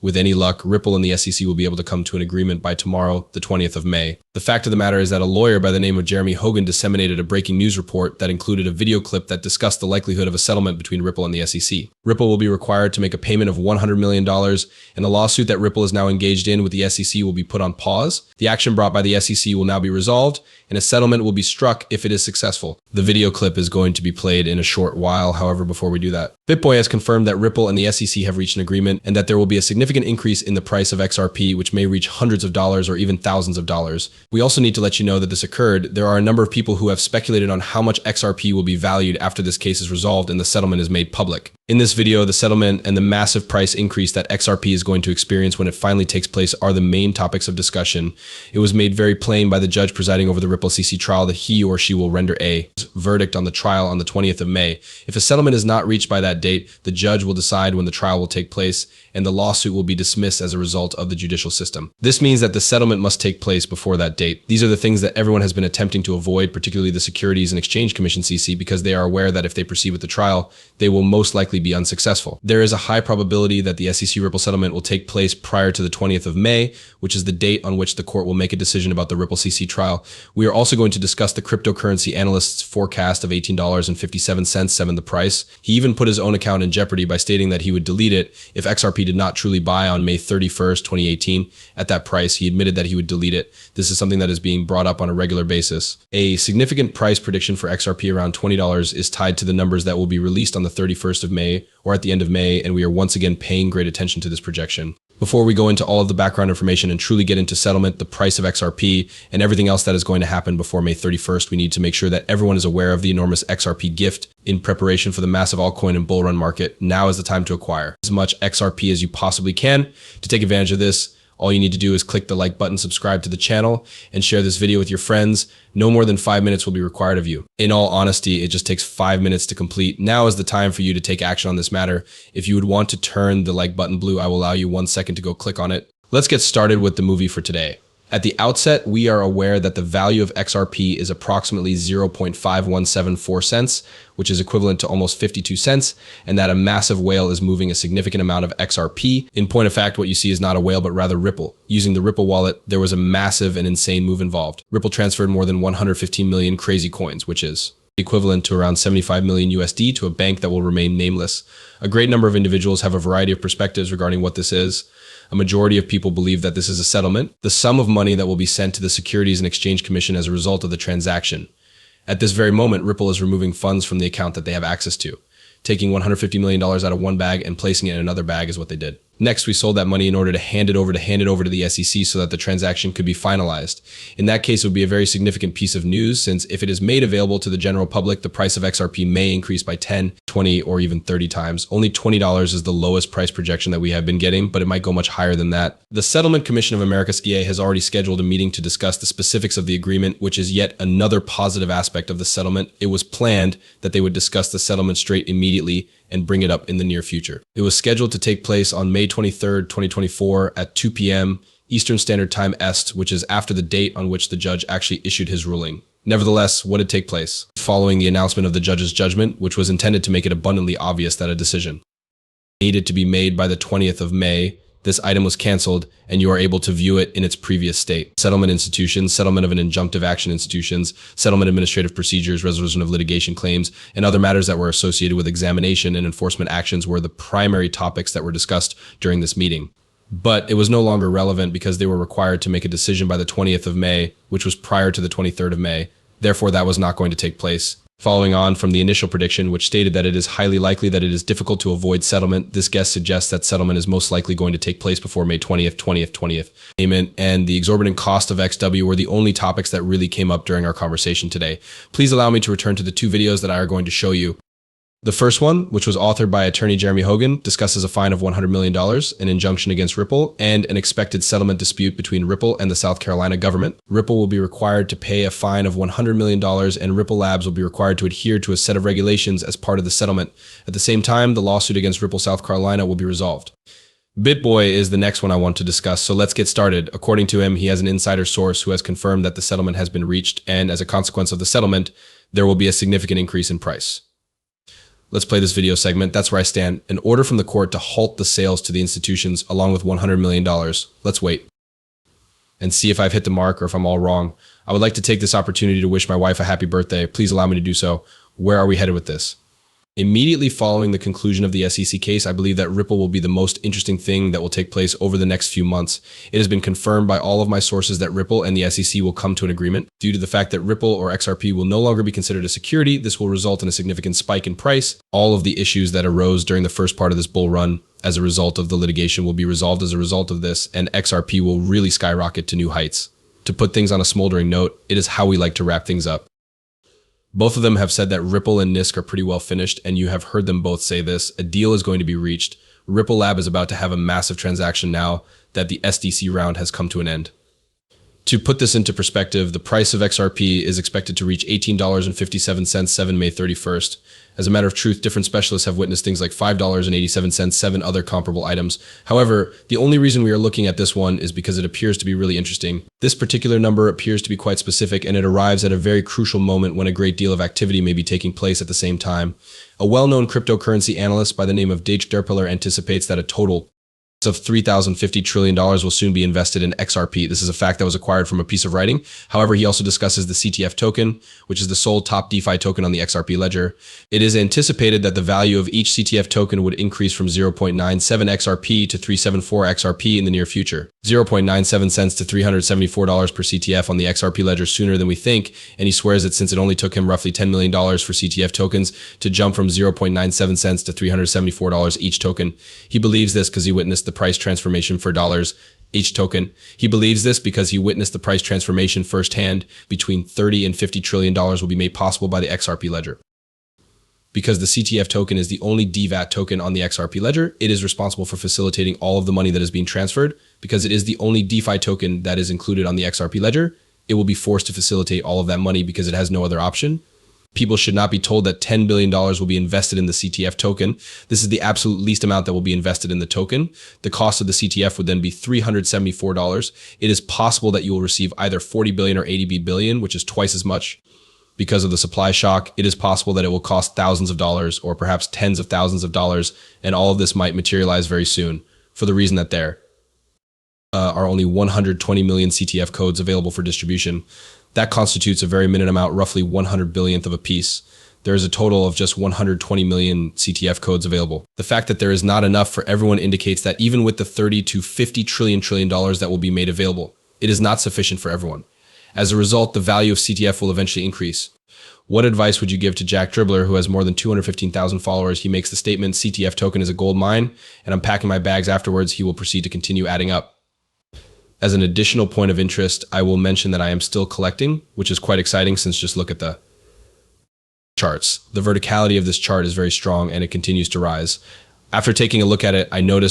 With any luck, Ripple and the SEC will be able to come to an agreement by tomorrow, the 20th of May. The fact of the matter is that a lawyer by the name of Jeremy Hogan disseminated a breaking news report that included a video clip that discussed the likelihood of a settlement between Ripple and the SEC. Ripple will be required to make a payment of $100 million, and the lawsuit that Ripple is now engaged in with the SEC will be put on pause. The action brought by the SEC will now be resolved, and a settlement will be struck if it is successful. The video clip is going to be played in a short while, however, before we do that. BitBoy has confirmed that Ripple and the SEC have reached an agreement and that there will be a significant increase in the price of XRP, which may reach hundreds of dollars or even thousands of dollars. We also need to let you know that this occurred. There are a number of people who have speculated on how much XRP will be valued after this case is resolved and the settlement is made public. In this video, the settlement and the massive price increase that XRP is going to experience when it finally takes place are the main topics of discussion. It was made very plain by the judge presiding over the Ripple CC trial that he or she will render a verdict on the trial on the 20th of May. If a settlement is not reached by that date, the judge will decide when the trial will take place, and the lawsuit will be dismissed as a result of the judicial system. This means that the settlement must take place before that date. These are the things that everyone has been attempting to avoid, particularly the Securities and Exchange Commission CC, because they are aware that if they proceed with the trial, they will most likely be unsuccessful. There is a high probability that the SEC Ripple settlement will take place prior to the 20th of May, which is the date on which the court will make a decision about the Ripple CC trial. We are also going to discuss the cryptocurrency analyst's forecast of $18.57 7 the price. He even put his own account in jeopardy by stating that he would delete it if XRP did not truly buy on May 31st, 2018. At that price, he admitted that he would delete it. This is something that is being brought up on a regular basis. A significant price prediction for XRP around $20 is tied to the numbers that will be released on the 31st of May or at the end of May, and we are once again paying great attention to this projection. Before we go into all of the background information and truly get into settlement, the price of XRP, and everything else that is going to happen before May 31st, we need to make sure that everyone is aware of the enormous XRP gift in preparation for the massive altcoin and bull run market. Now is the time to acquire as much XRP as you possibly can. To take advantage of this, all you need to do is click the like button, subscribe to the channel, and share this video with your friends. No more than 5 minutes will be required of you. In all honesty, it just takes 5 minutes to complete. Now is the time for you to take action on this matter. If you would want to turn the like button blue, I will allow you 1 second to go click on it. Let's get started with the movie for today. At the outset, we are aware that the value of XRP is approximately 0.5174 cents, which is equivalent to almost 52 cents, and that a massive whale is moving a significant amount of XRP. In point of fact, what you see is not a whale, but rather Ripple. Using the Ripple wallet, there was a massive and insane move involved. Ripple transferred more than 115 million crazy coins, which is equivalent to around 75 million USD to a bank that will remain nameless. A great number of individuals have a variety of perspectives regarding what this is. A majority of people believe that this is a settlement, the sum of money that will be sent to the Securities and Exchange Commission as a result of the transaction. At this very moment, Ripple is removing funds from the account that they have access to. Taking $150 million out of one bag and placing it in another bag is what they did. Next, we sold that money in order to hand it over to the SEC so that the transaction could be finalized. In that case, it would be a very significant piece of news, since if it is made available to the general public, the price of XRP may increase by 10, 20, or even 30 times. Only $20 is the lowest price projection that we have been getting, but it might go much higher than that. The Settlement Commission of America (SCA) has already scheduled a meeting to discuss the specifics of the agreement, which is yet another positive aspect of the settlement. It was planned that they would discuss the settlement straight immediately and bring it up in the near future. It was scheduled to take place on May 23rd, 2024 at 2 p.m. Eastern Standard Time Est, which is after the date on which the judge actually issued his ruling. Nevertheless, what did take place? Following the announcement of the judge's judgment, which was intended to make it abundantly obvious that a decision needed to be made by the 20th of May, this item was canceled, and you are able to view it in its previous state. Settlement institutions, settlement of an injunctive action institutions, settlement administrative procedures, resolution of litigation claims, and other matters that were associated with examination and enforcement actions were the primary topics that were discussed during this meeting. But it was no longer relevant because they were required to make a decision by the 20th of May, which was prior to the 23rd of May. Therefore, that was not going to take place. Following on from the initial prediction, which stated that it is highly likely that it is difficult to avoid settlement, this guest suggests that settlement is most likely going to take place before May 20th. Payment and the exorbitant cost of XW were the only topics that really came up during our conversation today. Please allow me to return to the two videos that I are going to show you. The first one, which was authored by attorney Jeremy Hogan, discusses a fine of $100 million, an injunction against Ripple, and an expected settlement dispute between Ripple and the South Carolina government. Ripple will be required to pay a fine of $100 million, and Ripple Labs will be required to adhere to a set of regulations as part of the settlement. At the same time, the lawsuit against Ripple South Carolina will be resolved. BitBoy is the next one I want to discuss, so let's get started. According to him, he has an insider source who has confirmed that the settlement has been reached, and as a consequence of the settlement, there will be a significant increase in price. Let's play this video segment. That's where I stand. An order from the court to halt the sales to the institutions along with $100 million. Let's wait and see if I've hit the mark or if I'm all wrong. I would like to take this opportunity to wish my wife a happy birthday. Please allow me to do so. Where are we headed with this? Immediately following the conclusion of the SEC case, I believe that Ripple will be the most interesting thing that will take place over the next few months. It has been confirmed by all of my sources that Ripple and the SEC will come to an agreement. Due to the fact that Ripple or XRP will no longer be considered a security, this will result in a significant spike in price. All of the issues that arose during the first part of this bull run as a result of the litigation will be resolved as a result of this, and XRP will really skyrocket to new heights. To put things on a smoldering note, it is how we like to wrap things up. Both of them have said that Ripple and NISC are pretty well finished, and you have heard them both say this. A deal is going to be reached. Ripple Lab is about to have a massive transaction now that the SDC round has come to an end. To put this into perspective, the price of XRP is expected to reach $18.57 May 31st. As a matter of truth, different specialists have witnessed things like $5.87, 7 other comparable items. However, the only reason we are looking at this one is because it appears to be really interesting. This particular number appears to be quite specific, and it arrives at a very crucial moment when a great deal of activity may be taking place at the same time. A well-known cryptocurrency analyst by the name of Dage Derpeler anticipates that a total of $3,050 trillion will soon be invested in XRP. This is a fact that was acquired from a piece of writing. However, he also discusses the CTF token, which is the sole top DeFi token on the XRP ledger. It is anticipated that the value of each CTF token would increase from 0.97 XRP to 374 XRP in the near future. 0.97 cents to $374 per CTF on the XRP ledger sooner than we think, and he swears that since it only took him roughly $10 million for CTF tokens to jump from 0.97 cents to $374 each token. He believes this because he witnessed the price transformation for dollars each token. He believes this because he witnessed the price transformation firsthand. Between $30 and $50 trillion will be made possible by the XRP ledger. Because the CTF token is the only DVAT token on the XRP ledger, it is responsible for facilitating all of the money that is being transferred. Because it is the only DeFi token that is included on the XRP ledger, it will be forced to facilitate all of that money because it has no other option. People should not be told that $10 billion will be invested in the CTF token. This is the absolute least amount that will be invested in the token. The cost of the CTF would then be $374. It is possible that you will receive either 40 billion or 80 billion, which is twice as much. Because of the supply shock, it is possible that it will cost thousands of dollars or perhaps tens of thousands of dollars, and all of this might materialize very soon for the reason that there are only 120 million CTF codes available for distribution. That constitutes a very minute amount, roughly 100 billionth of a piece. There is a total of just 120 million CTF codes available. The fact that there is not enough for everyone indicates that even with the 30 to 50 trillion dollars that will be made available, it is not sufficient for everyone. As a result, the value of CTF will eventually increase. What advice would you give to Jack Dribbler, who has more than 215,000 followers? He makes the statement, CTF token is a gold mine, and I'm packing my bags afterwards. He will proceed to continue adding up. As an additional point of interest, I will mention that I am still collecting, which is quite exciting since just look at the charts. The verticality of this chart is very strong and it continues to rise. After taking a look at it, I noticed